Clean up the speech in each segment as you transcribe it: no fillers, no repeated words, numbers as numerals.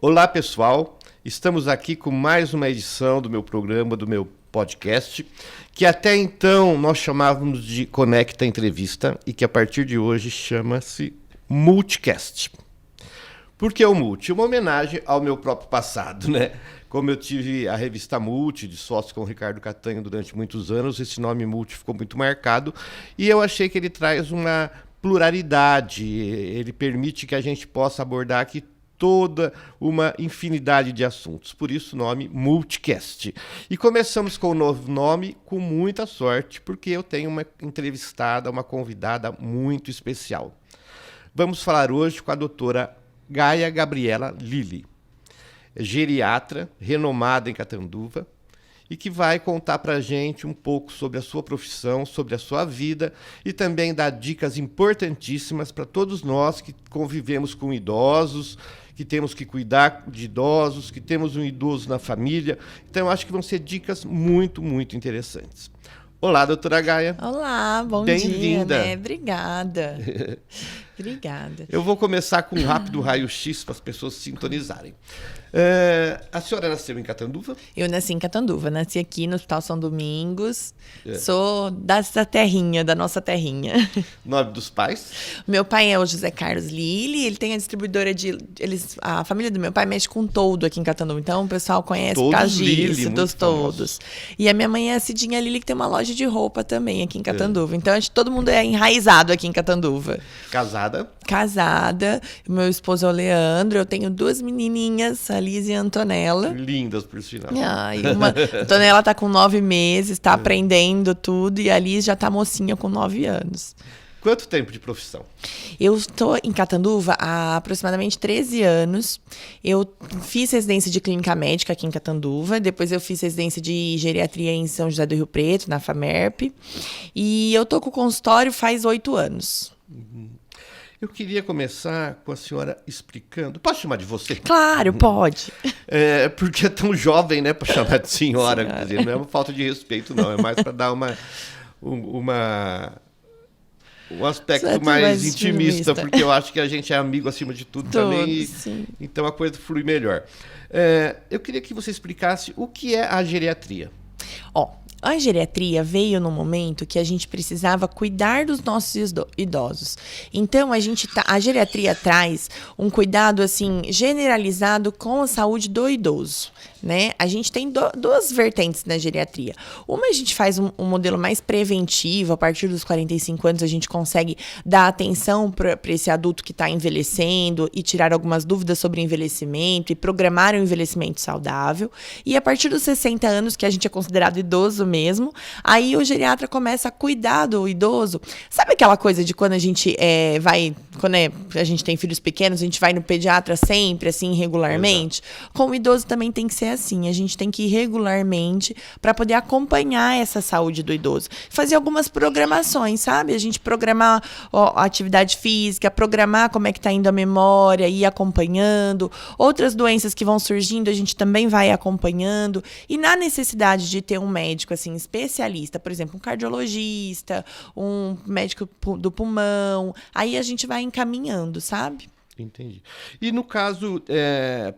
Olá, pessoal. Estamos aqui com mais uma edição do meu programa, do meu podcast, que até então nós chamávamos de Conecta Entrevista e que a partir de hoje chama-se Multicast. Por que o Multi? Uma homenagem ao meu próprio passado, né? Como eu tive a revista Multi, de sócio com o Ricardo Catanho durante muitos anos, esse nome Multi ficou muito marcado e eu achei que ele traz uma pluralidade, ele permite que a gente possa abordar aqui toda uma infinidade de assuntos. Por isso o nome Multicast. E começamos com o novo nome com muita sorte, porque eu tenho uma entrevistada, uma convidada muito especial. Vamos falar hoje com a doutora Gaia Gabriela Lilly, geriatra renomada em Catanduva, e que vai contar para a gente um pouco sobre a sua profissão, sobre a sua vida e também dar dicas importantíssimas para todos nós que convivemos com idosos, que temos que cuidar de idosos, que temos um idoso na família. Então, eu acho que vão ser dicas muito, muito interessantes. Olá, doutora Gaia. Olá, bom dia. Bem-vinda. Né? Obrigada. Obrigada. Eu vou começar com um rápido raio-x para as pessoas sintonizarem. A senhora nasceu em Catanduva? Eu nasci em Catanduva, nasci aqui no Hospital São Domingos. Sou dessa terrinha, da nossa terrinha. Nome dos pais? Meu pai é o José Carlos Lilly, ele tem a distribuidora de... a família do meu pai mexe com toldo aqui em Catanduva, então o pessoal conhece por causa disso, dos toldos. E a minha mãe é a Cidinha Lilly, que tem uma loja de roupa também aqui em Catanduva. Então, acho que todo mundo é enraizado aqui em Catanduva. Casada? Casada. Meu esposo é o Leandro. Eu tenho 2 menininhas, a Liz e a Antonella. Lindas, por sinal. A Antonella tá com 9 meses, tá aprendendo tudo. E a Liz já tá mocinha com 9 anos. Quanto tempo de profissão? Eu estou em Catanduva há aproximadamente 13 anos. Eu fiz residência de clínica médica aqui em Catanduva. Depois eu fiz residência de geriatria em São José do Rio Preto, na FAMERP. E eu tô com o consultório faz 8 anos. Eu queria começar com a senhora explicando. Posso chamar de você? Claro, pode. Porque é tão jovem, né, para chamar de senhora. Quer dizer, não é uma falta de respeito, não. É mais para dar um aspecto mais intimista, porque eu acho que a gente é amigo acima de tudo também. Então a coisa flui melhor. Eu queria que você explicasse o que é a geriatria. A geriatria veio no momento que a gente precisava cuidar dos nossos idosos. Então, a geriatria traz um cuidado assim generalizado com a saúde do idoso, né? A gente tem duas vertentes na geriatria. Uma, a gente faz um modelo mais preventivo. A partir dos 45 anos, a gente consegue dar atenção para esse adulto que está envelhecendo e tirar algumas dúvidas sobre envelhecimento e programar um envelhecimento saudável. E a partir dos 60 anos, que a gente é considerado idoso mesmo, aí o geriatra começa a cuidar do idoso. Sabe aquela coisa de quando a gente quando a gente tem filhos pequenos, a gente vai no pediatra sempre, assim, regularmente? Exato. Com o idoso também tem que ser assim, a gente tem que ir regularmente para poder acompanhar essa saúde do idoso. Fazer algumas programações, sabe? A gente programar a atividade física, programar como é que tá indo a memória, ir acompanhando. Outras doenças que vão surgindo, a gente também vai acompanhando. E na necessidade de ter um médico, assim, especialista, por exemplo, um cardiologista, um médico do pulmão, aí a gente vai encaminhando, sabe? Entendi. E no caso,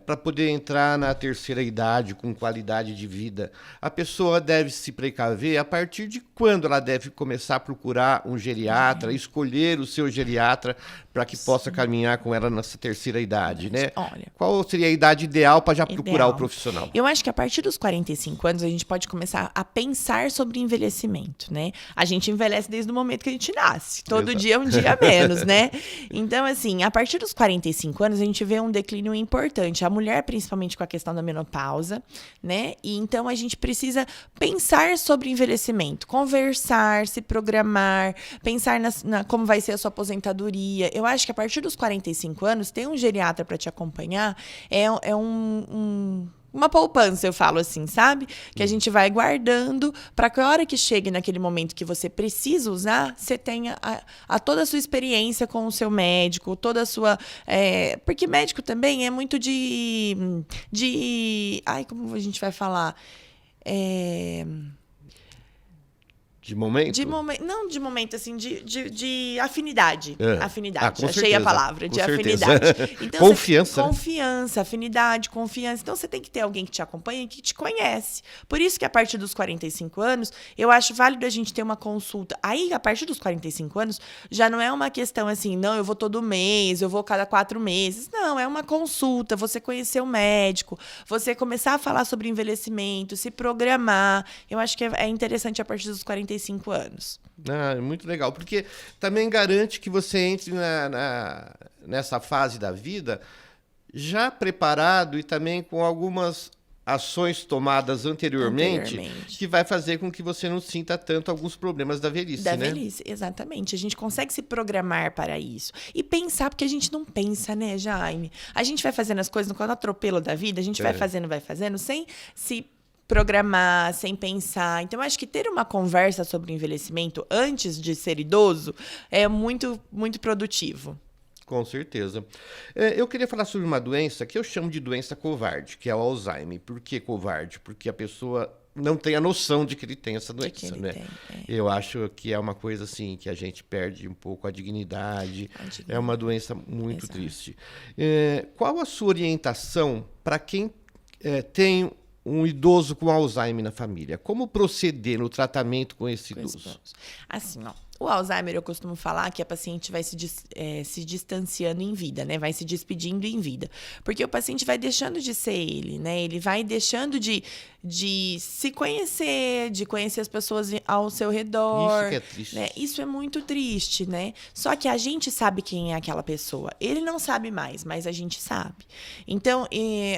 para poder entrar na terceira idade com qualidade de vida, a pessoa deve se precaver a partir de quando ela deve começar a procurar um geriatra, escolher o seu geriatra para que possa caminhar com ela nessa terceira idade, né? Olha, qual seria a idade ideal para já procurar o profissional? Eu acho que a partir dos 45 anos a gente pode começar a pensar sobre envelhecimento, né? A gente envelhece desde o momento que a gente nasce. Todo dia é um dia menos, né? Então, assim, a partir dos 45 anos a gente vê um declínio importante. A mulher, principalmente com a questão da menopausa, né? E então a gente precisa pensar sobre envelhecimento, conversar, se programar, pensar como vai ser a sua aposentadoria. Eu acho que a partir dos 45 anos, ter um geriatra para te acompanhar é uma poupança, eu falo assim, sabe? Que a gente vai guardando para que a hora que chegue naquele momento que você precisa usar, você tenha toda a sua experiência com o seu médico, toda a sua... porque médico também é muito como a gente vai falar? De momento? Não de momento, assim, de afinidade. Afinidade. Com Achei certeza, a palavra, de certeza. afinidade. Então, Confiança. Confiança, afinidade, confiança. Então, você tem que ter alguém que te acompanha e que te conhece. Por isso que a partir dos 45 anos, eu acho válido a gente ter uma consulta. Aí, a partir dos 45 anos, já não é uma questão assim, não, eu vou todo mês, eu vou cada 4 meses. Não, é uma consulta, você conhecer o médico, você começar a falar sobre envelhecimento, se programar. Eu acho que é interessante a partir dos 45 anos. Muito legal, porque também garante que você entre nessa fase da vida já preparado e também com algumas ações tomadas anteriormente, que vai fazer com que você não sinta tanto alguns problemas da velhice, né? Velhice, exatamente. A gente consegue se programar para isso. E pensar, porque a gente não pensa, né, Jaime? A gente vai fazendo as coisas no atropelo da vida, a gente vai fazendo, sem se programar, sem pensar. Então, eu acho que ter uma conversa sobre o envelhecimento antes de ser idoso é muito, muito produtivo. Com certeza. Eu queria falar sobre uma doença que eu chamo de doença covarde, que é o Alzheimer. Por que covarde? Porque a pessoa não tem a noção de que ele tem essa doença, né? Eu acho que é uma coisa assim, que a gente perde um pouco a dignidade. É uma doença muito triste. Qual a sua orientação para quem tem um idoso com Alzheimer na família? Como proceder no tratamento com esse idoso? Assim, o Alzheimer, eu costumo falar que a paciente vai se distanciando em vida, né? Vai se despedindo em vida. Porque o paciente vai deixando de ser ele, né? Ele vai deixando de se conhecer, de conhecer as pessoas ao seu redor. Isso que é triste. Né? Isso é muito triste, né? Só que a gente sabe quem é aquela pessoa. Ele não sabe mais, mas a gente sabe. Então,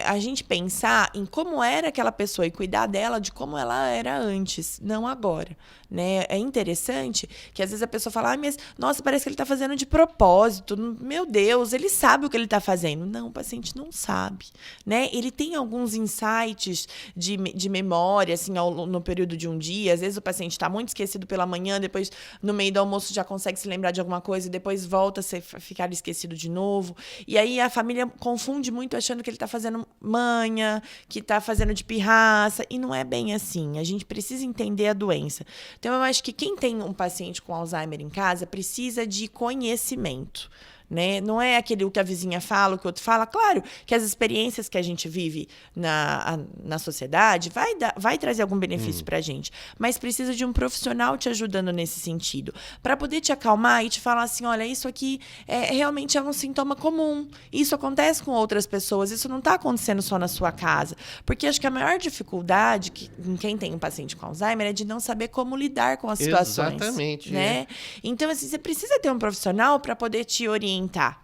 a gente pensar em como era aquela pessoa e cuidar dela de como ela era antes, não agora. Né? É interessante que às vezes a pessoa fala, mas nossa, parece que ele está fazendo de propósito. Meu Deus, ele sabe o que ele está fazendo. Não, o paciente não sabe. Né? Ele tem alguns insights de memória, assim, no período de um dia. Às vezes o paciente está muito esquecido pela manhã, depois no meio do almoço já consegue se lembrar de alguma coisa e depois volta a ficar esquecido de novo. E aí a família confunde muito achando que ele está fazendo manha, que está fazendo de pirraça. E não é bem assim. A gente precisa entender a doença. Então, eu acho que quem tem um paciente com Alzheimer em casa precisa de conhecimento. Né? Não é o que a vizinha fala, o que o outro fala. Claro que as experiências que a gente vive na sociedade vai trazer algum benefício para a gente, mas precisa de um profissional te ajudando nesse sentido, para poder te acalmar e te falar assim, olha, isso aqui realmente é um sintoma comum, isso acontece com outras pessoas, isso não está acontecendo só na sua casa, porque acho que a maior dificuldade em quem tem um paciente com Alzheimer é de não saber como lidar com as situações. Exatamente. Né? Então, assim, você precisa ter um profissional para poder te orientar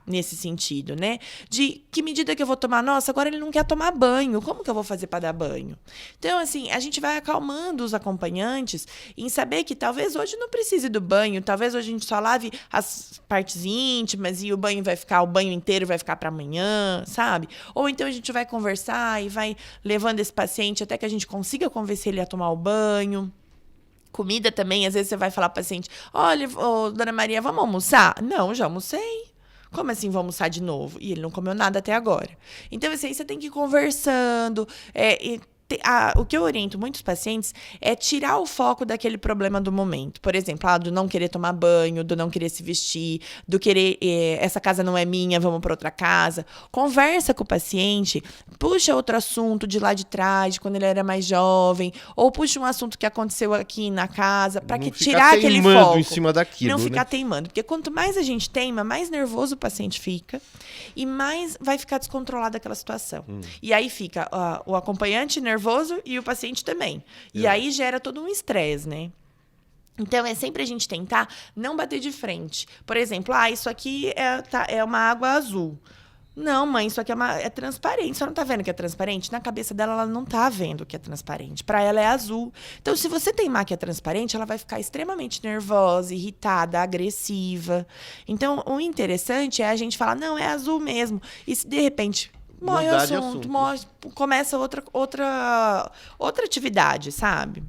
nesse sentido, né? De que medida que eu vou tomar? Nossa, agora ele não quer tomar banho. Como que eu vou fazer para dar banho? Então, assim, a gente vai acalmando os acompanhantes em saber que talvez hoje não precise do banho, talvez hoje a gente só lave as partes íntimas e o banho inteiro vai ficar para amanhã, sabe? Ou então a gente vai conversar e vai levando esse paciente até que a gente consiga convencer ele a tomar o banho. Comida também, às vezes você vai falar para o paciente, olha, dona Maria, vamos almoçar? Não, já almocei. Como assim, vou almoçar de novo? E ele não comeu nada até agora. Então, assim, você tem que ir conversando. O que eu oriento muitos pacientes é tirar o foco daquele problema do momento. Por exemplo, do não querer tomar banho, do não querer se vestir, do querer, essa casa não é minha, vamos para outra casa. Conversa com o paciente, puxa outro assunto de lá de trás, de quando ele era mais jovem, ou puxa um assunto que aconteceu aqui na casa, para que tirar aquele foco. Em cima daquilo, não ficar né? teimando. Porque quanto mais a gente teima, mais nervoso o paciente fica e mais vai ficar descontrolada aquela situação. E aí fica o acompanhante nervoso e o paciente também. E aí gera todo um estresse, né? Então, é sempre a gente tentar não bater de frente. Por exemplo, isso aqui é uma água azul. Não, mãe, isso aqui é transparente. Você não tá vendo que é transparente? Na cabeça dela, ela não tá vendo que é transparente. Para ela é azul. Então, se você teimar que é transparente, ela vai ficar extremamente nervosa, irritada, agressiva. Então, o interessante é a gente falar, não, é azul mesmo. E se, de repente, morre o assunto, começa outra atividade, sabe?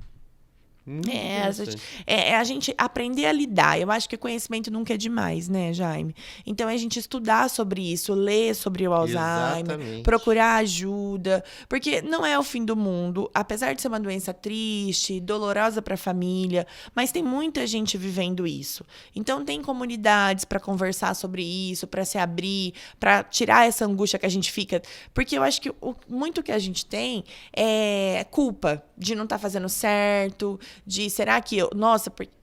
A gente aprender a lidar. Eu acho que conhecimento nunca é demais, né, Jaime? Então, é a gente estudar sobre isso, ler sobre o Alzheimer, procurar ajuda, porque não é o fim do mundo, apesar de ser uma doença triste, dolorosa para a família, mas tem muita gente vivendo isso. Então, tem comunidades para conversar sobre isso, para se abrir, para tirar essa angústia que a gente fica, porque eu acho que muito que a gente tem é culpa de não estar fazendo certo, de será que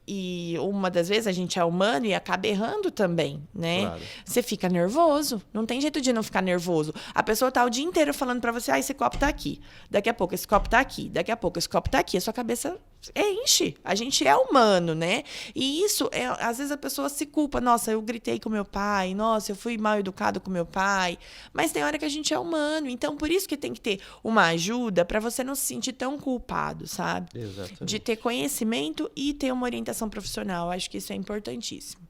e uma das vezes a gente é humano e acaba errando também, né? Claro. Você fica nervoso, não tem jeito de não ficar nervoso. A pessoa tá o dia inteiro falando pra você, esse copo tá aqui, daqui a pouco esse copo tá aqui, daqui a pouco esse copo tá aqui, a sua cabeça enche. A gente é humano, né? E isso, às vezes a pessoa se culpa, nossa, eu gritei com meu pai, nossa, eu fui mal educado com meu pai, mas tem hora que a gente é humano, então por isso que tem que ter uma ajuda pra você não se sentir tão culpado, sabe? Exatamente. De ter conhecimento e ter uma orientação profissional. Acho que isso é importantíssimo.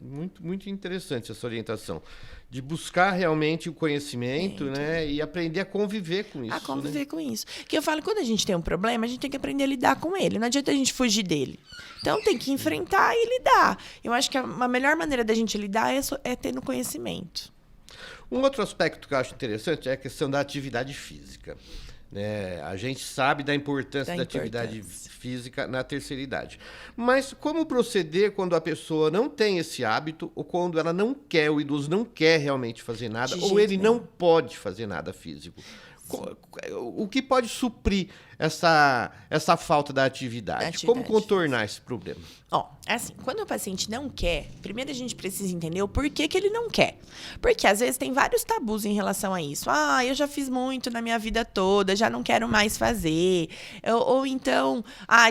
Muito, muito interessante essa orientação. De buscar realmente o conhecimento, né? E aprender a conviver com isso. A conviver com isso. Que eu falo, quando a gente tem um problema, a gente tem que aprender a lidar com ele. Não adianta a gente fugir dele. Então, tem que enfrentar e lidar. Eu acho que a melhor maneira da gente lidar é tendo conhecimento. Um outro aspecto que eu acho interessante é a questão da atividade física. A gente sabe da importância da atividade física na terceira idade. Mas como proceder quando a pessoa não tem esse hábito ou quando ela não quer, o idoso não quer realmente fazer nada ou ele não pode fazer nada físico? O que pode suprir essa falta da atividade? Como contornar esse problema? Assim, quando o paciente não quer, primeiro a gente precisa entender o porquê que ele não quer. Porque às vezes tem vários tabus em relação a isso. Eu já fiz muito na minha vida toda, já não quero mais fazer. Ou então,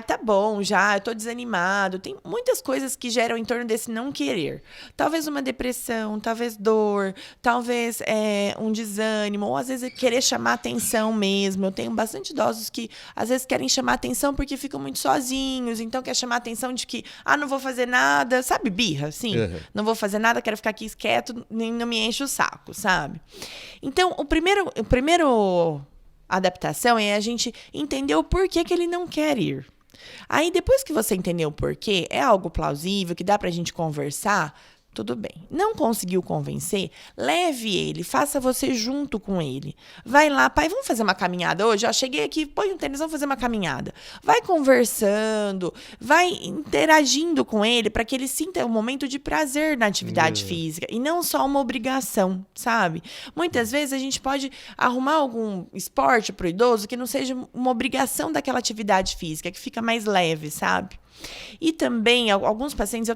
tá bom, eu tô desanimado. Tem muitas coisas que geram em torno desse não querer. Talvez uma depressão, talvez dor, talvez um desânimo, ou às vezes querer chamar atenção mesmo. Eu tenho bastante idosos que às vezes querem chamar atenção porque ficam muito sozinhos, então quer chamar atenção de que, não vou fazer nada, sabe, birra, assim, não vou fazer nada, quero ficar aqui quieto, nem não me enche o saco, sabe? Então, o primeiro adaptação é a gente entender o porquê que ele não quer ir. Aí, depois que você entender o porquê, é algo plausível, que dá pra gente conversar, tudo bem. Não conseguiu convencer? Leve ele, faça você junto com ele. Vai lá, pai, vamos fazer uma caminhada hoje? Cheguei aqui, põe um tênis, vamos fazer uma caminhada. Vai conversando, vai interagindo com ele para que ele sinta um momento de prazer na atividade física e não só uma obrigação, sabe? Muitas vezes a gente pode arrumar algum esporte pro idoso que não seja uma obrigação daquela atividade física, que fica mais leve, sabe? E também, eu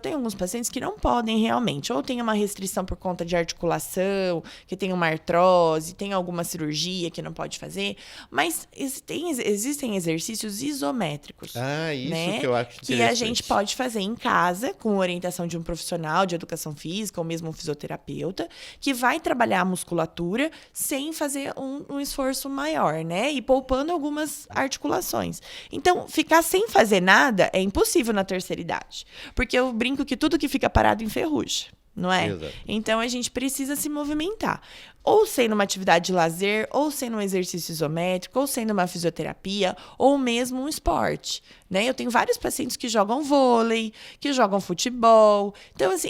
tenho alguns pacientes que não podem realmente, ou tem uma restrição por conta de articulação, que tem uma artrose, tem alguma cirurgia que não pode fazer, mas existem exercícios isométricos. Isso, né? Que eu acho interessante. Que a gente pode fazer em casa, com orientação de um profissional de educação física, ou mesmo um fisioterapeuta, que vai trabalhar a musculatura sem fazer um esforço maior, né? E poupando algumas articulações. Então, ficar sem fazer nada é impossível na terceira idade. Porque eu brinco que tudo que fica parado enferruja, não é? Exato. Então, a gente precisa se movimentar. Ou sendo uma atividade de lazer, ou sendo um exercício isométrico, ou sendo uma fisioterapia, ou mesmo um esporte, né? Eu tenho vários pacientes que jogam vôlei, que jogam futebol. Então, assim,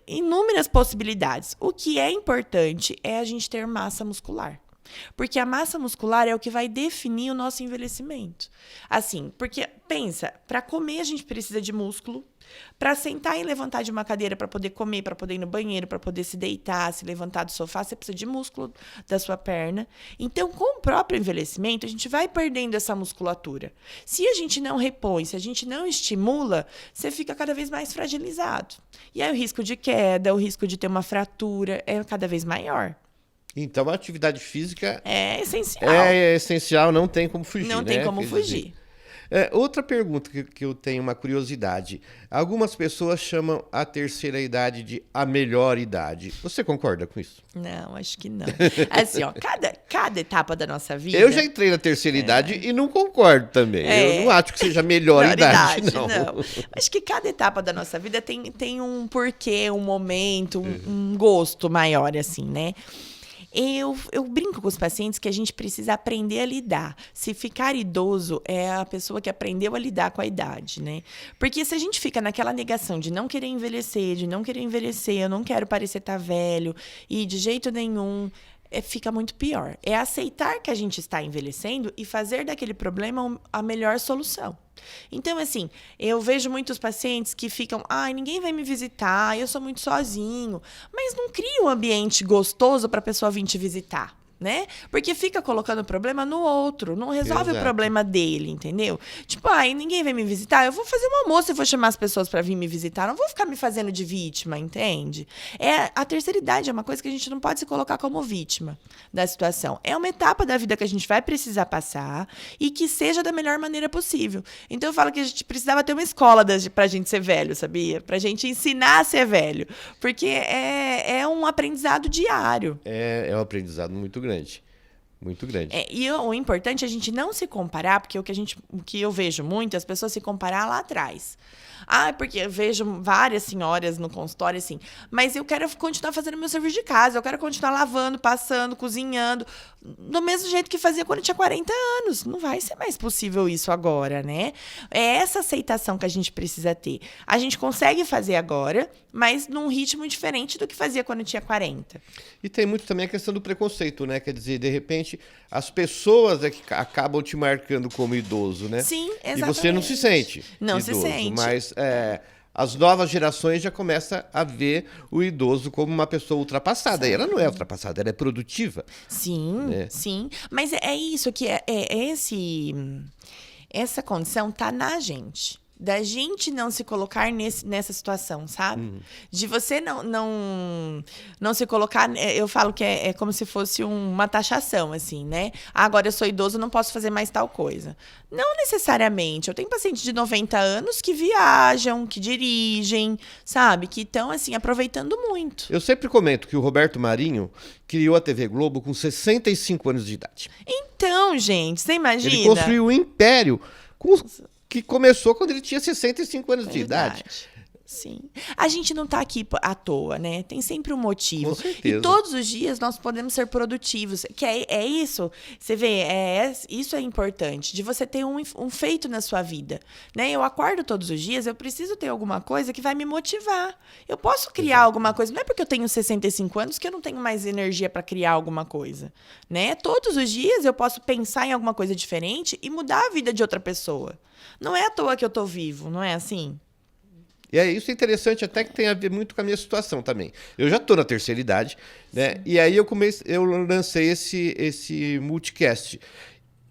inúmeras possibilidades. O que é importante é a gente ter massa muscular. Porque a massa muscular é o que vai definir o nosso envelhecimento. Assim, porque, pensa, para comer a gente precisa de músculo, para sentar e levantar de uma cadeira para poder comer, para poder ir no banheiro, para poder se deitar, se levantar do sofá, você precisa de músculo da sua perna. Então, com o próprio envelhecimento, a gente vai perdendo essa musculatura. Se a gente não repõe, se a gente não estimula, você fica cada vez mais fragilizado. E aí o risco de queda, o risco de ter uma fratura é cada vez maior. Então, a atividade física é essencial. É essencial, não tem como fugir. Não tem como fugir. Outra pergunta que eu tenho uma curiosidade. Algumas pessoas chamam a terceira idade de a melhor idade. Você concorda com isso? Não, acho que não. Assim, cada etapa da nossa vida... Eu já entrei na terceira idade e não concordo também. Eu não acho que seja a melhor idade, não. Acho que cada etapa da nossa vida tem um porquê, um momento, um gosto maior, assim, né? Eu brinco com os pacientes que a gente precisa aprender a lidar. Se ficar idoso é a pessoa que aprendeu a lidar com a idade, né? Porque se a gente fica naquela negação de não querer envelhecer, eu não quero parecer estar velho, e de jeito nenhum, fica muito pior. É aceitar que a gente está envelhecendo e fazer daquele problema a melhor solução. Então, assim, eu vejo muitos pacientes que ficam, ninguém vai me visitar, eu sou muito sozinho. Mas não cria um ambiente gostoso para a pessoa vir te visitar, né? Porque fica colocando o problema no outro, não resolve o problema dele, entendeu? Tipo, ninguém vem me visitar, eu vou fazer um almoço e vou chamar as pessoas para vir me visitar, não vou ficar me fazendo de vítima, entende? A terceira idade é uma coisa que a gente não pode se colocar como vítima da situação. É uma etapa da vida que a gente vai precisar passar e que seja da melhor maneira possível. Então eu falo que a gente precisava ter uma escola pra gente ser velho, sabia? Pra gente ensinar a ser velho, porque é um aprendizado diário. É um aprendizado muito grande. Muito grande. E o importante é a gente não se comparar, porque o que eu vejo muito, as pessoas se comparar lá atrás. Porque eu vejo várias senhoras no consultório assim, mas eu quero continuar fazendo meu serviço de casa, eu quero continuar lavando, passando, cozinhando, do mesmo jeito que fazia quando eu tinha 40 anos. Não vai ser mais possível isso agora, né? É essa aceitação que a gente precisa ter. A gente consegue fazer agora, mas num ritmo diferente do que fazia quando eu tinha 40. E tem muito também a questão do preconceito, né? Quer dizer, de repente, as pessoas é que acabam te marcando como idoso, né? Sim, exatamente. E você não se sente Não idoso, se sente. Mas as novas gerações já começam a ver o idoso como uma pessoa ultrapassada. Sim. E ela não é ultrapassada, ela é produtiva. Sim, né? Sim. Mas é isso que essa condição tá na gente. Da gente não se colocar nessa situação, sabe? De você não se colocar... Eu falo que é como se fosse uma taxação, assim, né? Agora eu sou idoso, não posso fazer mais tal coisa. Não necessariamente. Eu tenho pacientes de 90 anos que viajam, que dirigem, sabe? Que estão, assim, aproveitando muito. Eu sempre comento que o Roberto Marinho criou a TV Globo com 65 anos de idade. Então, gente, você imagina? Ele construiu um império que começou quando ele tinha 65 anos de idade. Sim. A gente não está aqui à toa, né? Tem sempre um motivo. Com certeza. E todos os dias nós podemos ser produtivos. Que é isso, você vê, isso é importante, de você ter um feito na sua vida. Né? Eu acordo todos os dias, eu preciso ter alguma coisa que vai me motivar. Eu posso criar alguma coisa, não é porque eu tenho 65 anos que eu não tenho mais energia para criar alguma coisa. Né? Todos os dias eu posso pensar em alguma coisa diferente e mudar a vida de outra pessoa. Não é à toa que eu tô vivo, não é assim? E isso é interessante, até que tem a ver muito com a minha situação também. Eu já estou na terceira idade, né? Sim. E aí eu lancei esse multicast.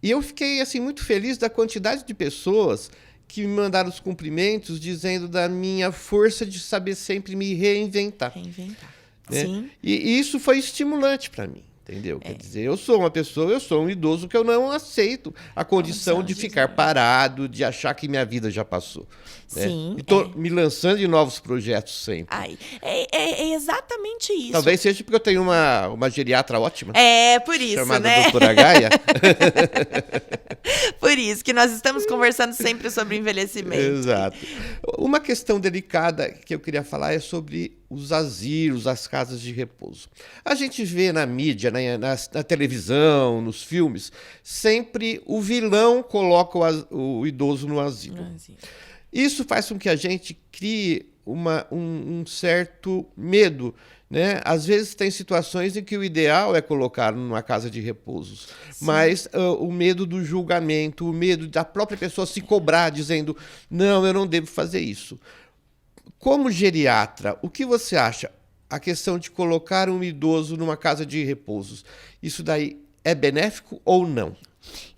E eu fiquei assim muito feliz da quantidade de pessoas que me mandaram os cumprimentos dizendo da minha força de saber sempre me reinventar. Reinventar. Né? Sim. E isso foi estimulante para mim. Entendeu? Quer dizer, eu sou um idoso que eu não aceito a condição de ficar parado, de achar que minha vida já passou. Né? Sim. E estou me lançando em novos projetos sempre. É exatamente isso. Talvez seja porque eu tenho uma geriatra ótima. É, por isso, chamada né? Doutora Gaia. Por isso que nós estamos conversando sempre sobre envelhecimento. Exato. Uma questão delicada que eu queria falar é sobre os asilos, as casas de repouso. A gente vê na mídia, na televisão, nos filmes, sempre o vilão coloca o idoso no asilo. Isso faz com que a gente crie um certo medo. Né? Às vezes tem situações em que o ideal é colocar numa casa de repouso, mas o medo do julgamento, o medo da própria pessoa se cobrar, dizendo, não, eu não devo fazer isso. Como geriatra, o que você acha? A questão de colocar um idoso numa casa de repouso, isso daí é benéfico ou não?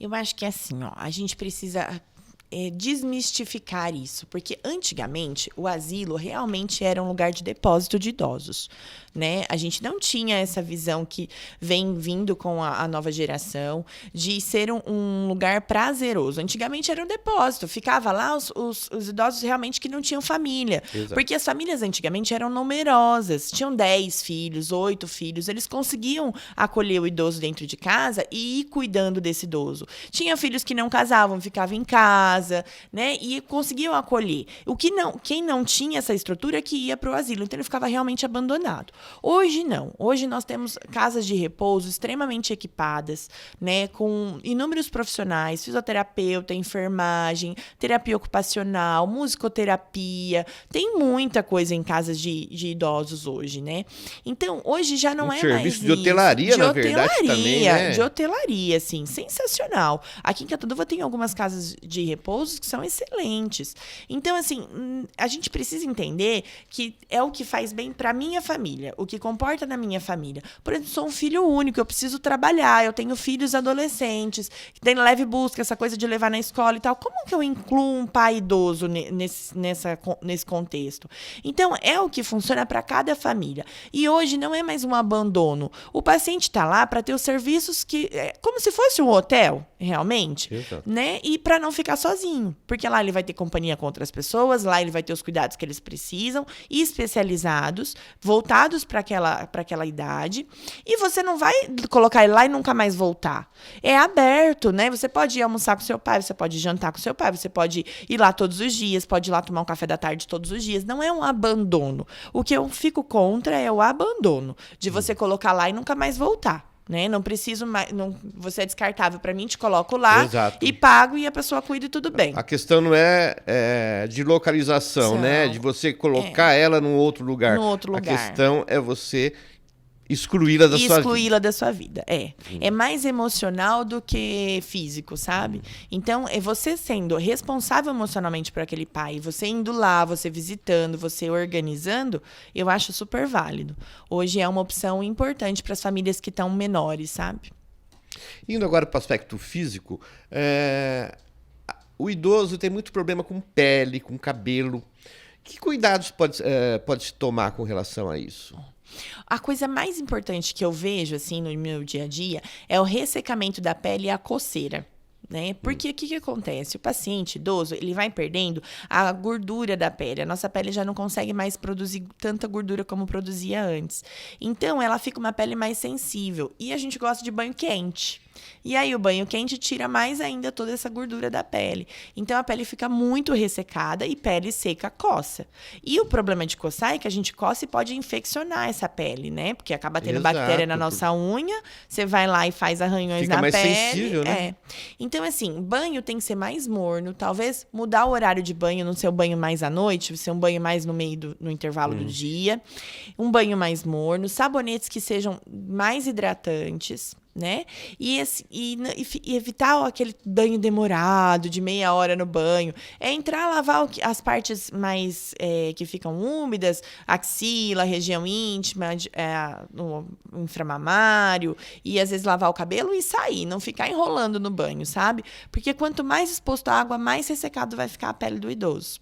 Eu acho que é assim, a gente precisa desmistificar isso, porque antigamente o asilo realmente era um lugar de depósito de idosos, né? A gente não tinha essa visão que vem vindo com a nova geração de ser um lugar prazeroso. Antigamente era um depósito, ficava lá os idosos realmente que não tinham família. Exato. Porque as famílias antigamente eram numerosas, tinham 10 filhos, 8 filhos, eles conseguiam acolher o idoso dentro de casa e ir cuidando desse idoso. Tinha filhos que não casavam, ficavam em casa, casa, né? E conseguiam acolher. Quem não tinha essa estrutura é que ia para o asilo, então ele ficava realmente abandonado. Hoje não. Hoje nós temos casas de repouso extremamente equipadas, né? Com inúmeros profissionais, fisioterapeuta, enfermagem, terapia ocupacional, musicoterapia. Tem muita coisa em casas de idosos hoje, né? Então, hoje já não é mais serviço de hotelaria, na verdade, também, né? De hotelaria, assim, sensacional. Aqui em Cataduva tem algumas casas de repouso que são excelentes. Então, assim, a gente precisa entender que é o que faz bem para minha família, o que comporta na minha família. Por exemplo, sou um filho único, eu preciso trabalhar, eu tenho filhos adolescentes, que tem leve busca, essa coisa de levar na escola e tal. Como que eu incluo um pai idoso nesse contexto? Então, é o que funciona para cada família. E hoje não é mais um abandono. O paciente está lá para ter os serviços como se fosse um hotel, realmente, né? E para não ficar sozinho, porque lá ele vai ter companhia com outras pessoas, lá ele vai ter os cuidados que eles precisam, especializados, voltados para aquela idade, e você não vai colocar ele lá e nunca mais voltar. É aberto, né? Você pode ir almoçar com seu pai, você pode jantar com seu pai, você pode ir lá todos os dias, pode ir lá tomar um café da tarde todos os dias. Não é um abandono. O que eu fico contra é o abandono, de você colocar lá e nunca mais voltar. Né? Não preciso mais. Você é descartável para mim, te coloco lá e pago e a pessoa cuida e tudo bem. A questão não é de localização, né? De você colocar ela num outro lugar. A questão é você excluí-la da sua vida. Excluí-la da sua vida, É mais emocional do que físico, sabe? Então, é você sendo responsável emocionalmente por aquele pai, você indo lá, você visitando, você organizando, eu acho super válido. Hoje é uma opção importante para as famílias que estão menores, sabe? Indo agora para o aspecto físico, o idoso tem muito problema com pele, com cabelo. Que cuidados pode-se tomar com relação a isso? A coisa mais importante que eu vejo assim no meu dia a dia é o ressecamento da pele e a coceira. Né? Porque o que acontece? O paciente idoso, ele vai perdendo a gordura da pele. A nossa pele já não consegue mais produzir tanta gordura como produzia antes. Então, ela fica uma pele mais sensível. E a gente gosta de banho quente. E aí, o banho quente tira mais ainda toda essa gordura da pele. Então, a pele fica muito ressecada e pele seca coça. E o problema de coçar é que a gente coça e pode infeccionar essa pele, né? Porque acaba tendo bactéria na nossa unha, você vai lá e faz arranhões na pele. Fica mais sensível, né? Então, assim, banho tem que ser mais morno, talvez mudar o horário de banho, não ser um banho mais à noite, ser um banho mais no intervalo do dia, um banho mais morno, sabonetes que sejam mais hidratantes, né? E evitar aquele banho demorado, de meia hora no banho. É entrar, lavar as partes mais que ficam úmidas, axila, região íntima, no inframamário, e às vezes lavar o cabelo e sair, não ficar enrolando no banho, sabe? Porque quanto mais exposto à água, mais ressecado vai ficar a pele do idoso.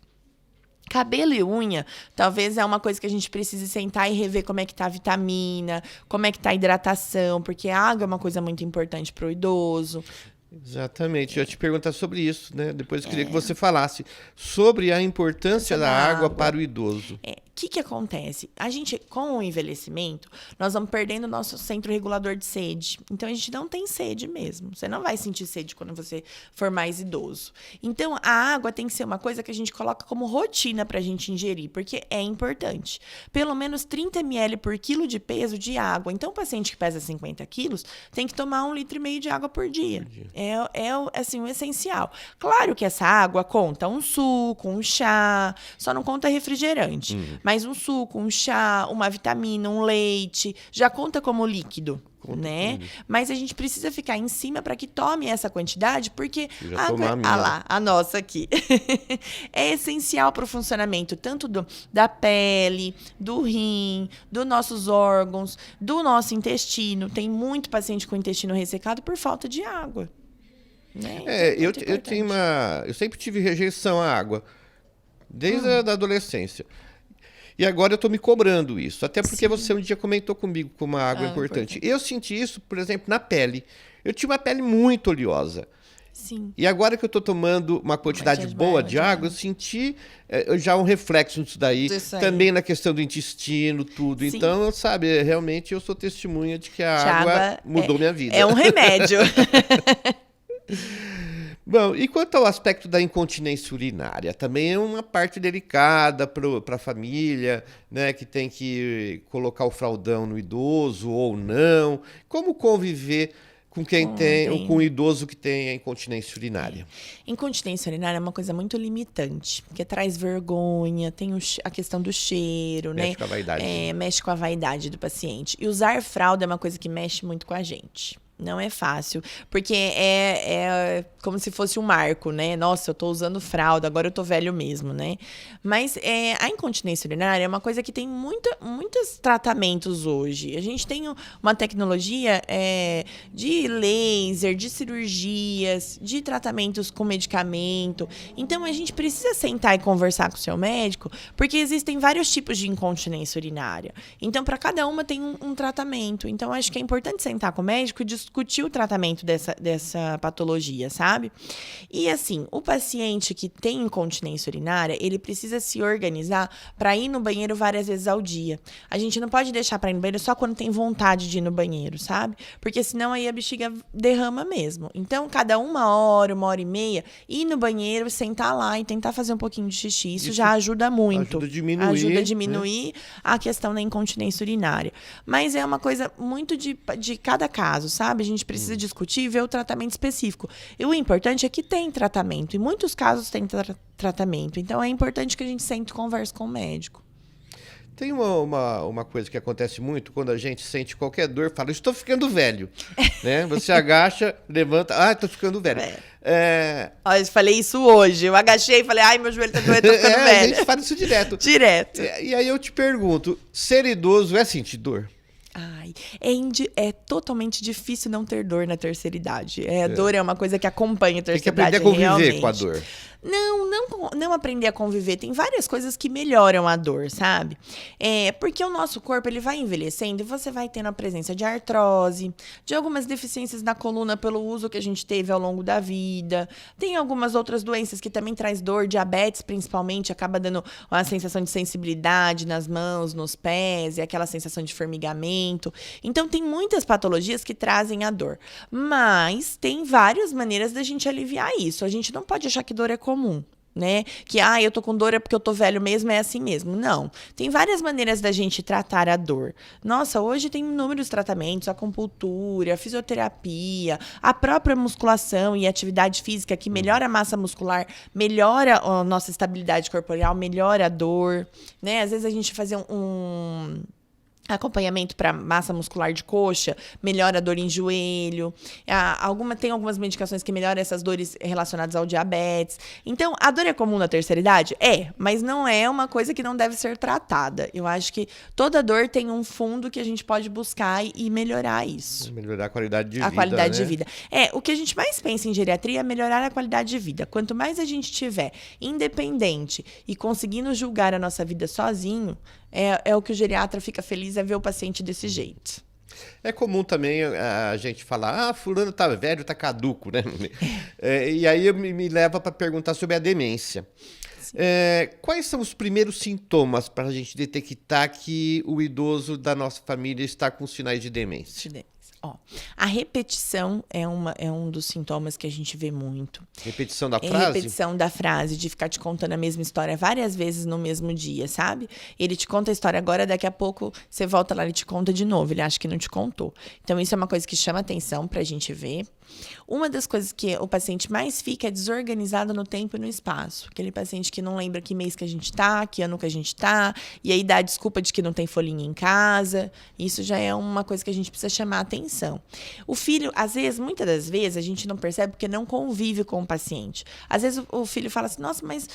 Cabelo e unha, talvez é uma coisa que a gente precise sentar e rever como é que tá a vitamina, como é que tá a hidratação, porque a água é uma coisa muito importante para o idoso. Exatamente. Eu ia te perguntar sobre isso, né? Depois eu queria que você falasse sobre a importância da água para o idoso. O que acontece? A gente, com o envelhecimento, nós vamos perdendo o nosso centro regulador de sede. Então, a gente não tem sede mesmo. Você não vai sentir sede quando você for mais idoso. Então, a água tem que ser uma coisa que a gente coloca como rotina para a gente ingerir, porque é importante. Pelo menos 30 ml por quilo de peso de água. Então, o paciente que pesa 50 quilos tem que tomar 1,5 litro de água por dia. Assim, o essencial. Claro que essa água conta um suco, um chá, só não conta refrigerante. Mas um suco, um chá, uma vitamina, um leite, já conta como líquido, né? Mas a gente precisa ficar em cima para que tome essa quantidade, porque a nossa aqui é essencial para o funcionamento tanto da pele, do rim, dos nossos órgãos, do nosso intestino. Tem muito paciente com intestino ressecado por falta de água. Né? Eu sempre tive rejeição à água, desde a adolescência. E agora eu estou me cobrando isso. Até porque você um dia comentou comigo como uma água importante. Eu senti isso, por exemplo, na pele. Eu tinha uma pele muito oleosa. Sim. E agora que eu estou tomando uma quantidade boa de água, eu senti já um reflexo disso daí. Também na questão do intestino, tudo. Sim. Então, sabe, realmente eu sou testemunha de que a água mudou minha vida. É um remédio. Bom, e quanto ao aspecto da incontinência urinária? Também é uma parte delicada para a família, né, que tem que colocar o fraldão no idoso ou não. Como conviver com quem tem, ou com o idoso que tem a incontinência urinária? Incontinência urinária é uma coisa muito limitante, porque traz vergonha, tem a questão do cheiro, Mexe né? com a vaidade. Mexe com a vaidade do paciente. E usar fralda é uma coisa que mexe muito com a gente. Não é fácil, porque é como se fosse um marco, né? Nossa, eu tô usando fralda, agora eu tô velho mesmo, né? Mas a incontinência urinária é uma coisa que tem muitos tratamentos hoje. A gente tem uma tecnologia de laser, de cirurgias, de tratamentos com medicamento. Então, a gente precisa sentar e conversar com o seu médico, porque existem vários tipos de incontinência urinária. Então, para cada uma tem um tratamento. Então, acho que é importante sentar com o médico e discutir o tratamento dessa patologia, sabe? E assim, o paciente que tem incontinência urinária, ele precisa se organizar para ir no banheiro várias vezes ao dia. A gente não pode deixar para ir no banheiro só quando tem vontade de ir no banheiro, sabe? Porque senão aí a bexiga derrama mesmo. Então, cada 1 hora, 1 hora e meia, ir no banheiro, sentar lá e tentar fazer um pouquinho de xixi. Isso já ajuda muito. Ajuda a diminuir, né, a questão da incontinência urinária. Mas é uma coisa muito de cada caso, sabe? A gente precisa discutir e ver o tratamento específico. E o importante é que tem tratamento. Em muitos casos tem tratamento. Então, é importante que a gente sente e converse com o médico. Tem uma coisa que acontece muito quando a gente sente qualquer dor, fala, estou ficando velho. Né? Você agacha, levanta, estou ficando velho. Eu falei isso hoje. Eu agachei e falei, ai, meu joelho tá doendo, tô ficando velho. A gente fala isso direto. Direto. E aí eu te pergunto, ser idoso é sentir dor? Ai, é totalmente difícil não ter dor na terceira idade. A dor é uma coisa que acompanha a terceira idade. Tem que aprender a conviver com a dor. Não aprender a conviver. Tem várias coisas que melhoram a dor, sabe? Porque o nosso corpo ele vai envelhecendo e você vai tendo a presença de artrose, de algumas deficiências na coluna pelo uso que a gente teve ao longo da vida. Tem algumas outras doenças que também traz dor, diabetes principalmente, acaba dando uma sensação de sensibilidade nas mãos, nos pés, e aquela sensação de formigamento. Então, tem muitas patologias que trazem a dor. Mas tem várias maneiras da gente aliviar isso. A gente não pode achar que dor é comum, né? Que, eu tô com dor é porque eu tô velho mesmo, é assim mesmo. Não. Tem várias maneiras da gente tratar a dor. Nossa, hoje tem inúmeros tratamentos, acupuntura, fisioterapia, a própria musculação e atividade física que melhora a massa muscular, melhora a nossa estabilidade corporal, melhora a dor, né? Às vezes a gente faz um acompanhamento para massa muscular de coxa, melhora a dor em joelho. Tem algumas medicações que melhoram essas dores relacionadas ao diabetes. Então, a dor é comum na terceira idade? Mas não é uma coisa que não deve ser tratada. Eu acho que toda dor tem um fundo que a gente pode buscar e melhorar isso. Melhorar a qualidade de vida. A qualidade de vida. O que a gente mais pensa em geriatria é melhorar a qualidade de vida. Quanto mais a gente tiver independente e conseguindo julgar a nossa vida sozinho, é o que o geriatra fica feliz é ver o paciente desse jeito. É comum também a gente falar, fulano tá velho, tá caduco, né? E aí me leva para perguntar sobre a demência. Quais são os primeiros sintomas para a gente detectar que o idoso da nossa família está com sinais de demência? A repetição é um dos sintomas que a gente vê muito. Repetição da frase? Repetição da frase, de ficar te contando a mesma história várias vezes no mesmo dia, sabe? Ele te conta a história agora, daqui a pouco você volta lá e te conta de novo. Ele acha que não te contou. Então, isso é uma coisa que chama atenção pra gente ver. Uma das coisas que o paciente mais fica é desorganizado no tempo e no espaço. Aquele paciente que não lembra que mês que a gente tá, que ano que a gente tá, e aí dá a desculpa de que não tem folhinha em casa. Isso já é uma coisa que a gente precisa chamar atenção. O filho, às vezes, muitas das vezes, a gente não percebe porque não convive com o paciente. Às vezes o filho fala assim, nossa, mas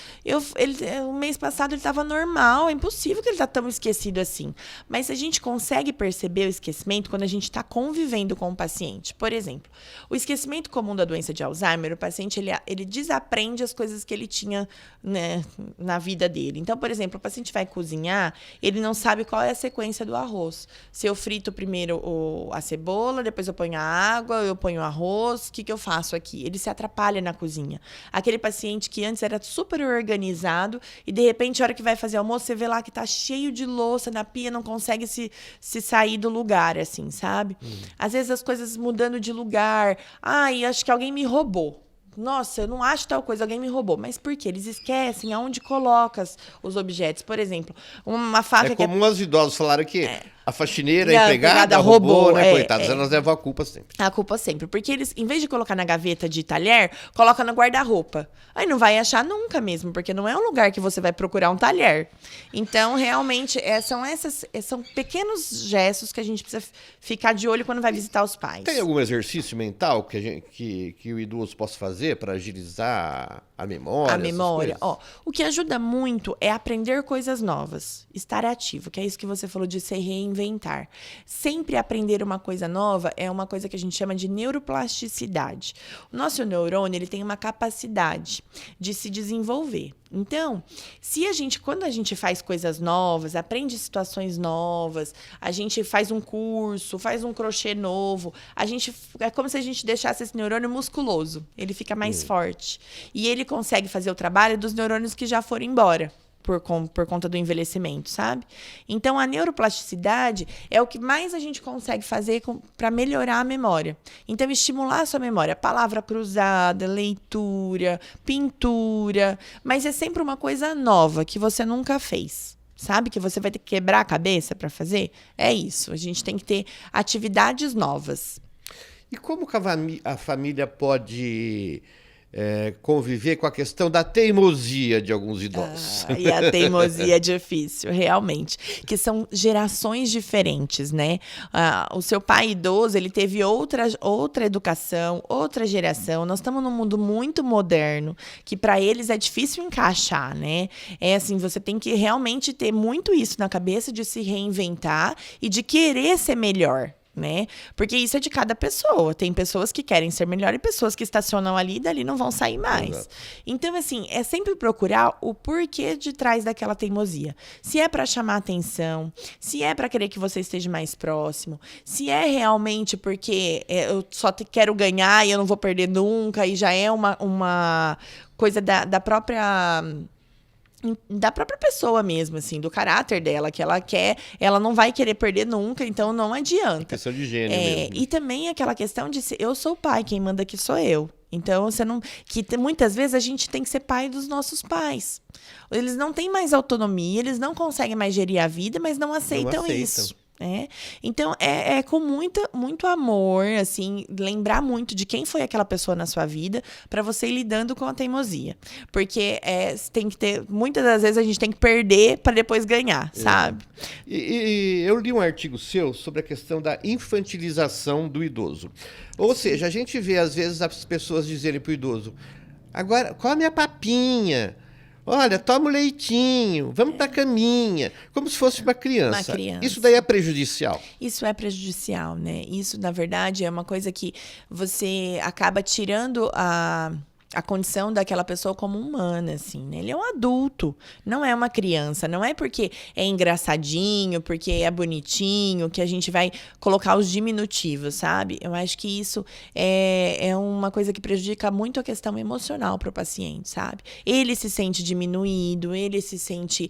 o mês passado ele estava normal, é impossível que ele tá tão esquecido assim. Mas a gente consegue perceber o esquecimento quando a gente está convivendo com o paciente. Por exemplo, o esquecimento comum da doença de Alzheimer, o paciente ele desaprende as coisas que ele tinha, né, na vida dele. Então, por exemplo, o paciente vai cozinhar, ele não sabe qual é a sequência do arroz. Se eu frito primeiro a cebola, depois eu ponho a água, eu ponho o arroz, o que eu faço aqui? Ele se atrapalha na cozinha. Aquele paciente que antes era super organizado e, de repente, a hora que vai fazer almoço, você vê lá que tá cheio de louça na pia, não consegue se sair do lugar, assim, sabe? Às vezes as coisas mudando de lugar. Acho que alguém me roubou. nossa, eu não acho tal coisa, alguém me roubou. Mas por quê? Eles esquecem aonde coloca os objetos. Por exemplo, uma faca como os idosos falaram que a faxineira, E a a empregada empregada roubou, roubou, né? Coitadas, é. elas levam a culpa sempre. A culpa sempre. Porque eles, em vez de colocar na gaveta de talher, coloca no guarda-roupa. Aí não vai achar nunca mesmo, porque não é um lugar que você vai procurar um talher. Então, realmente, são pequenos gestos que a gente precisa ficar de olho quando vai visitar os pais. Tem algum exercício mental que o idoso possa fazer para agilizar a memória? A memória. Ó, O que ajuda muito é aprender coisas novas. Estar ativo, que é isso que você falou de se reinventar. Sempre aprender uma coisa nova é uma coisa que a gente chama de neuroplasticidade. O nosso neurônio, ele tem uma capacidade de se desenvolver. Então, quando a gente faz coisas novas, aprende situações novas, a gente faz um curso, faz um crochê novo, é como se a gente deixasse esse neurônio musculoso. Ele fica mais forte. E ele consegue fazer o trabalho dos neurônios que já foram embora. Por conta do envelhecimento, sabe? Então, a neuroplasticidade é o que mais a gente consegue fazer para melhorar a memória. Então, estimular a sua memória. Palavra cruzada, leitura, pintura. Mas é sempre uma coisa nova que você nunca fez. Sabe? Que você vai ter que quebrar a cabeça para fazer. É isso. A gente tem que ter atividades novas. E como que a família pode conviver com a questão da teimosia de alguns idosos? E a teimosia é difícil, realmente. Que são gerações diferentes, né? O seu pai idoso, ele teve outra educação, outra geração. Nós estamos num mundo muito moderno, que para eles é difícil encaixar, né? É assim, você tem que realmente ter muito isso na cabeça de se reinventar e de querer ser melhor. Né? Porque isso é de cada pessoa. Tem pessoas que querem ser melhor e pessoas que estacionam ali e dali não vão sair mais. Exato. Então, assim, é sempre procurar o porquê de trás daquela teimosia. Se é para chamar atenção, se é para querer que você esteja mais próximo, se é realmente porque eu só quero ganhar e eu não vou perder nunca, e já é uma coisa da própria pessoa mesmo, assim, do caráter dela, que ela não vai querer perder nunca, então não adianta. Questão de gênero mesmo. E também aquela questão de eu sou o pai, quem manda aqui sou eu. Então, muitas vezes a gente tem que ser pai dos nossos pais. Eles não têm mais autonomia, eles não conseguem mais gerir a vida, mas não aceitam isso. Então, com muito amor, assim, lembrar muito de quem foi aquela pessoa na sua vida para você ir lidando com a teimosia. Porque tem que ter, muitas das vezes a gente tem que perder para depois ganhar, sabe? E eu li um artigo seu sobre a questão da infantilização do idoso. Ou seja, a gente vê às vezes as pessoas dizerem para o idoso: agora come a papinha. Olha, toma o leitinho, vamos para a caminha, como se fosse uma criança. Isso daí é prejudicial. Isso é prejudicial, né? Isso, na verdade, é uma coisa que você acaba tirando a condição daquela pessoa como humana, assim, né? Ele é um adulto, não é uma criança. Não é porque é engraçadinho, porque é bonitinho, que a gente vai colocar os diminutivos, sabe? Eu acho que isso é uma coisa que prejudica muito a questão emocional para o paciente, sabe? Ele se sente diminuído, ele se sente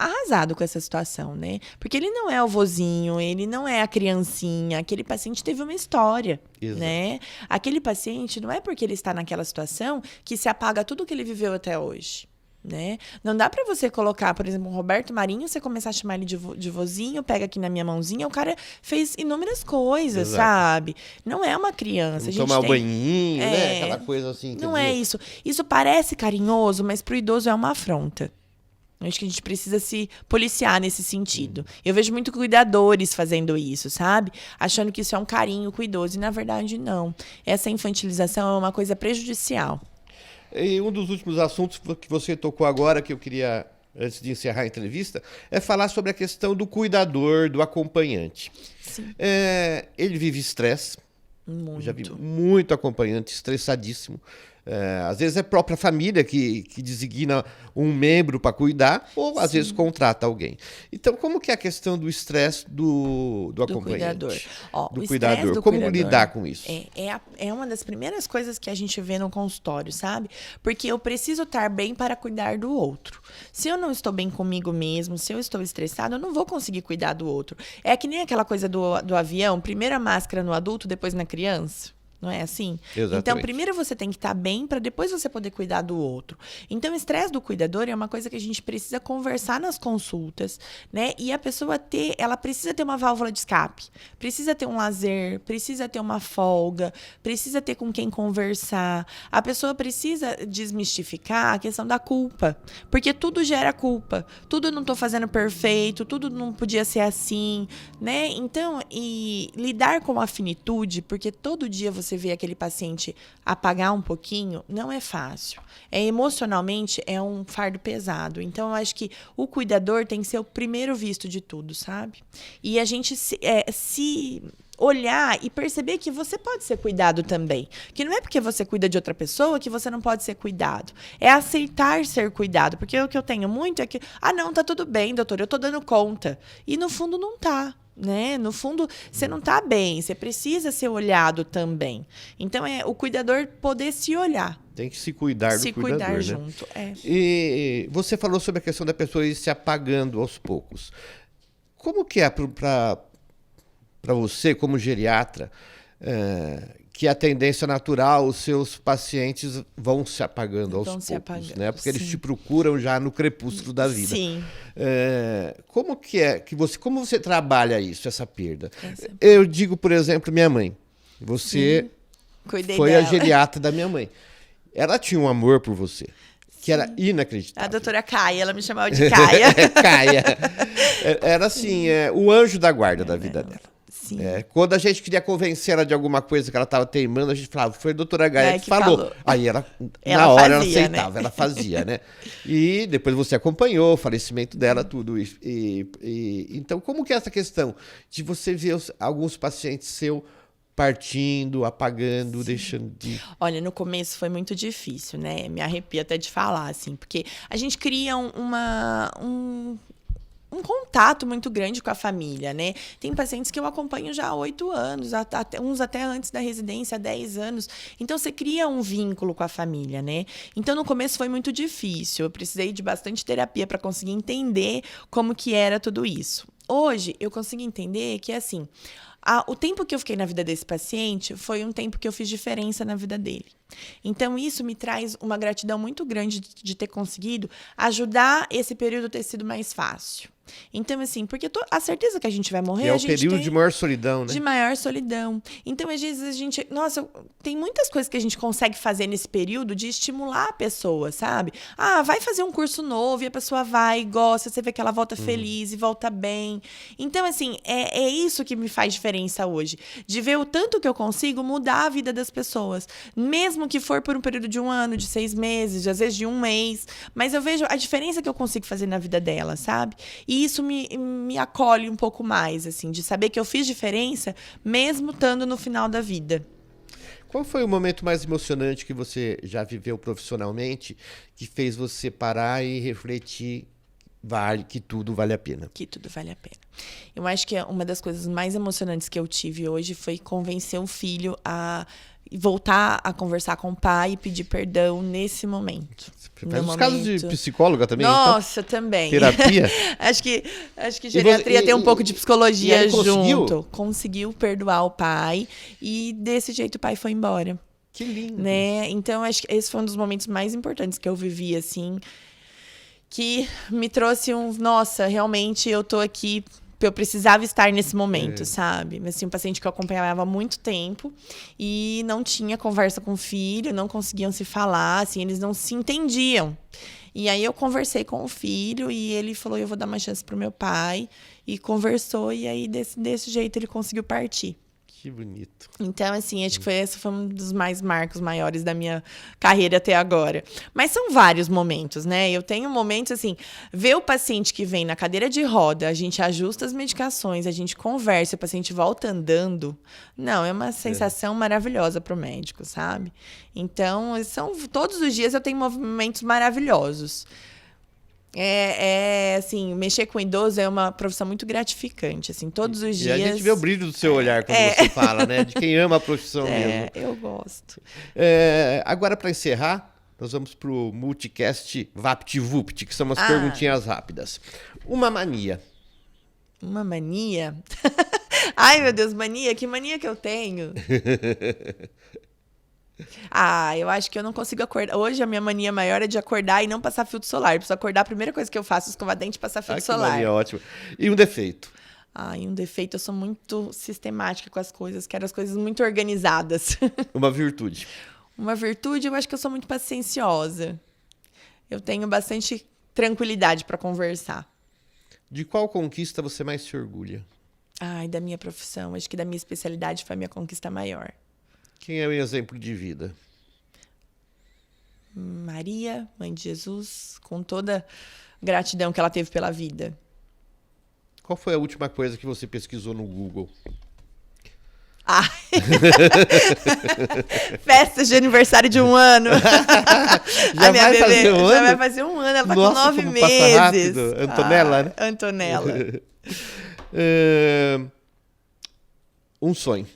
arrasado com essa situação, né? Porque ele não é o vozinho, ele não é a criancinha. Aquele paciente teve uma história, Exato. Né? Aquele paciente não é porque ele está naquela situação que se apaga tudo que ele viveu até hoje. Né? Não dá pra você colocar, por exemplo, um Roberto Marinho, você começar a chamar ele de vozinho, pega aqui na minha mãozinha, o cara fez inúmeras coisas, Exato. sabe? Não é uma criança. Tomar o banhinho, né? Aquela coisa assim. Não é isso. Isso parece carinhoso, mas pro idoso é uma afronta. Acho que a gente precisa se policiar nesse sentido. Eu vejo muito cuidadores fazendo isso, sabe? Achando que isso é um carinho com o idoso. E, na verdade, não. Essa infantilização é uma coisa prejudicial. E um dos últimos assuntos que você tocou agora, que eu queria, antes de encerrar a entrevista, é falar sobre a questão do cuidador, do acompanhante. Sim. Ele vive estresse. Muito. Já vi muito acompanhante estressadíssimo. Às vezes é a própria família que designa um membro para cuidar, ou às vezes contrata alguém. Então, como que é a questão do estresse do acompanhante? Do cuidador. Como lidar com isso? É uma das primeiras coisas que a gente vê no consultório, sabe? Porque eu preciso estar bem para cuidar do outro. Se eu não estou bem comigo mesmo, se eu estou estressado, eu não vou conseguir cuidar do outro. É que nem aquela coisa do avião, primeiro a máscara no adulto, depois na criança. Não é assim? Exatamente. Então, primeiro você tem que estar bem para depois você poder cuidar do outro. Então, o estresse do cuidador é uma coisa que a gente precisa conversar nas consultas, né? E a pessoa ela precisa ter uma válvula de escape, precisa ter um lazer, precisa ter uma folga, precisa ter com quem conversar. A pessoa precisa desmistificar a questão da culpa, porque tudo gera culpa. Tudo não estou fazendo perfeito, tudo não podia ser assim, né? Então, e lidar com a finitude, porque todo dia você vê aquele paciente apagar um pouquinho, não é fácil. Emocionalmente, é um fardo pesado. Então, eu acho que o cuidador tem que ser o primeiro visto de tudo, sabe? E a gente se olhar e perceber que você pode ser cuidado também. Que não é porque você cuida de outra pessoa que você não pode ser cuidado. É aceitar ser cuidado. Porque o que eu tenho muito é que, não, tá tudo bem, doutor, eu tô dando conta. E no fundo não tá. Né? No fundo, você não está bem, você precisa ser olhado também. Então, é o cuidador poder se olhar. Tem que se cuidar do cuidador, cuidar né? junto. E você falou sobre a questão da pessoa ir se apagando aos poucos. Como que é para você, como geriatra, que a tendência natural, os seus pacientes vão se apagando aos poucos, né? Porque eles te procuram já no crepúsculo da vida. Sim. Como que é que como você trabalha isso, essa perda? Eu digo, por exemplo, minha mãe. Você foi a geriatra da minha mãe. Ela tinha um amor por você, que era inacreditável. A doutora Caia, ela me chamava de Caia. Caia. Era assim, o anjo da guarda da vida dela. Quando a gente queria convencer ela de alguma coisa que ela estava teimando, a gente falava, foi a doutora Gaia que falou. Aí ela na hora, ela aceitava, né? Ela fazia, né? E depois você acompanhou o falecimento dela, tudo. Então, como que é essa questão de você ver alguns pacientes seus partindo, apagando, deixando de... Olha, no começo foi muito difícil, né? Me arrepio até de falar, assim, porque a gente cria um contato muito grande com a família, né? Tem pacientes que eu acompanho já há 8 anos, uns até antes da residência, há 10 anos. Então, você cria um vínculo com a família, né? Então, no começo foi muito difícil. Eu precisei de bastante terapia para conseguir entender como que era tudo isso. Hoje, eu consigo entender que, assim, o tempo que eu fiquei na vida desse paciente foi um tempo que eu fiz diferença na vida dele. Então, isso me traz uma gratidão muito grande de ter conseguido ajudar esse período a ter sido mais fácil. Então, assim, porque a certeza que a gente vai morrer... Que é o período de maior solidão, né? De maior solidão. Então, às vezes, a gente... Nossa, tem muitas coisas que a gente consegue fazer nesse período de estimular a pessoa, sabe? Vai fazer um curso novo e a pessoa vai, gosta, você vê que ela volta feliz e volta bem. Então, assim, é isso que me faz diferença hoje. De ver o tanto que eu consigo mudar a vida das pessoas. Mesmo que for por um período de 1 ano, de 6 meses, às vezes de 1 mês. Mas eu vejo a diferença que eu consigo fazer na vida dela, sabe? E isso me acolhe um pouco mais, assim, de saber que eu fiz diferença, mesmo estando no final da vida. Qual foi o momento mais emocionante que você já viveu profissionalmente, que fez você parar e refletir que tudo vale a pena? Que tudo vale a pena. Eu acho que uma das coisas mais emocionantes que eu tive hoje foi convencer um filho a voltar a conversar com o pai e pedir perdão nesse momento. Faz uns casos de psicóloga também? Nossa, então? Também. Terapia? acho que geriatria tem um pouco de psicologia junto. Conseguiu? Conseguiu perdoar o pai e desse jeito o pai foi embora. Que lindo. Né? Então, acho que esse foi um dos momentos mais importantes que eu vivi, assim, que me trouxe nossa, realmente eu tô aqui... Eu precisava estar nesse momento, sabe? Assim, um paciente que eu acompanhava há muito tempo e não tinha conversa com o filho, não conseguiam se falar, assim, eles não se entendiam. E aí eu conversei com o filho e ele falou, eu vou dar uma chance pro meu pai. E conversou e aí desse jeito ele conseguiu partir. Que bonito. Então, assim, acho que esse foi um dos marcos maiores da minha carreira até agora. Mas são vários momentos, né? Eu tenho momentos, assim, ver o paciente que vem na cadeira de roda, a gente ajusta as medicações, a gente conversa, o paciente volta andando. Não, é uma sensação maravilhosa para o médico, sabe? Então, todos os dias eu tenho momentos maravilhosos. Assim, mexer com idoso é uma profissão muito gratificante, assim, todos os dias. E a gente vê o brilho do seu olhar quando você fala, né? De quem ama a profissão mesmo. Eu gosto. Agora, para encerrar, nós vamos para o Multicast VaptVupt, que são umas perguntinhas rápidas. Uma mania. Uma mania? Ai, meu Deus, mania? Que mania que eu tenho? Eu acho que eu não consigo acordar. Hoje a minha mania maior é de acordar e não passar filtro solar. Eu preciso acordar, a primeira coisa que eu faço é escovar dente e passar filtro solar. Que mania ótima. E um defeito? E um defeito, eu sou muito sistemática com as coisas, quero as coisas muito organizadas. Uma virtude? Uma virtude, eu acho que eu sou muito pacienciosa. Eu tenho bastante tranquilidade para conversar. De qual conquista você mais se orgulha? Da minha profissão. Acho que da minha especialidade foi a minha conquista maior. Quem é o exemplo de vida? Maria, mãe de Jesus, com toda a gratidão que ela teve pela vida. Qual foi a última coisa que você pesquisou no Google? Festas de aniversário de 1 ano. Já vai fazer 1 ano? Já vai fazer 1 ano, ela tá Nossa, com 9 como meses. passa rápido. Antonella, né? Antonella. Um sonho.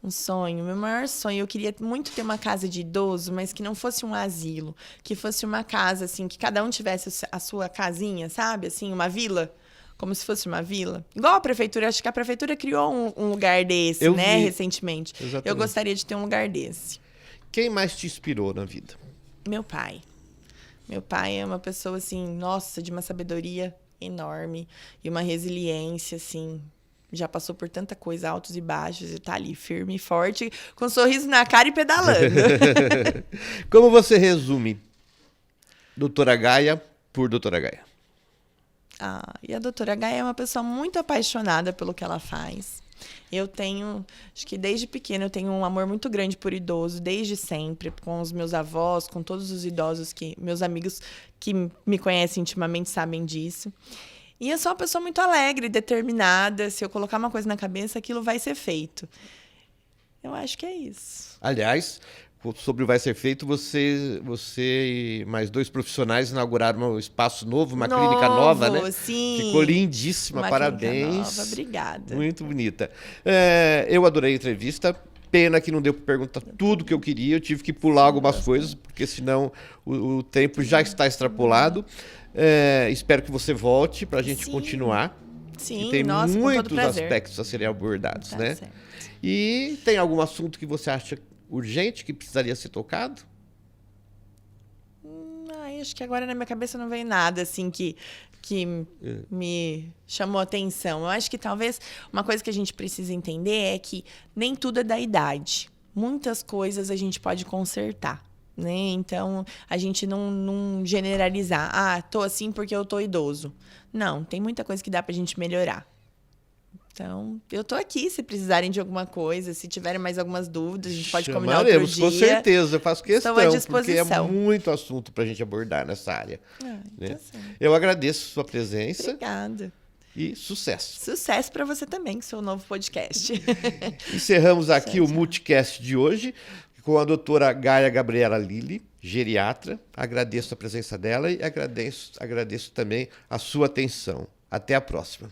Um sonho, meu maior sonho, eu queria muito ter uma casa de idoso, mas que não fosse um asilo, que fosse uma casa, assim, que cada um tivesse a sua casinha, sabe? Assim, uma vila, como se fosse uma vila. Igual a prefeitura, acho que a prefeitura criou um lugar desse, recentemente. Exatamente. Eu gostaria de ter um lugar desse. Quem mais te inspirou na vida? Meu pai. Meu pai é uma pessoa, assim, nossa, de uma sabedoria enorme e uma resiliência, assim. Já passou por tanta coisa, altos e baixos, e tá ali firme e forte, com um sorriso na cara e pedalando. Como você resume Doutora Gaia por Doutora Gaia? E a Doutora Gaia é uma pessoa muito apaixonada pelo que ela faz. Eu tenho, acho que desde pequena, eu tenho um amor muito grande por idoso, desde sempre, com os meus avós, com todos os idosos, meus amigos que me conhecem intimamente sabem disso. E eu sou uma pessoa muito alegre, determinada. Se eu colocar uma coisa na cabeça, aquilo vai ser feito. Eu acho que é isso. Aliás, sobre o Vai Ser Feito, você e mais 2 profissionais inauguraram um espaço novo, uma clínica nova, né? Sim. Ficou lindíssima, parabéns. Nova, obrigada. Muito bonita. Eu adorei a entrevista. Pena que não deu para perguntar tudo que eu queria. Eu tive que pular algumas coisas, porque senão o tempo já está extrapolado. Espero que você volte para a gente continuar. Sim, tem nossa, muitos aspectos a serem abordados, né? Certo. E tem algum assunto que você acha urgente, que precisaria ser tocado? Acho que agora na minha cabeça não vem nada assim que me chamou a atenção. Eu acho que talvez uma coisa que a gente precisa entender é que nem tudo é da idade. Muitas coisas a gente pode consertar, né? Então, a gente não generalizar. Tô assim porque eu tô idoso. Não, tem muita coisa que dá pra gente melhorar. Então, eu tô aqui se precisarem de alguma coisa, se tiverem mais algumas dúvidas, a gente pode combinar outro dia. Com certeza, eu faço questão, Estou à disposição. porque é muito assunto pra gente abordar nessa área. Né? Tá eu agradeço a sua presença. Obrigada. E sucesso. Sucesso para você também, com seu novo podcast. Encerramos aqui o Multicast de hoje com a doutora Gaia Gabriela Lilli, geriatra. Agradeço a presença dela e agradeço também a sua atenção. Até a próxima.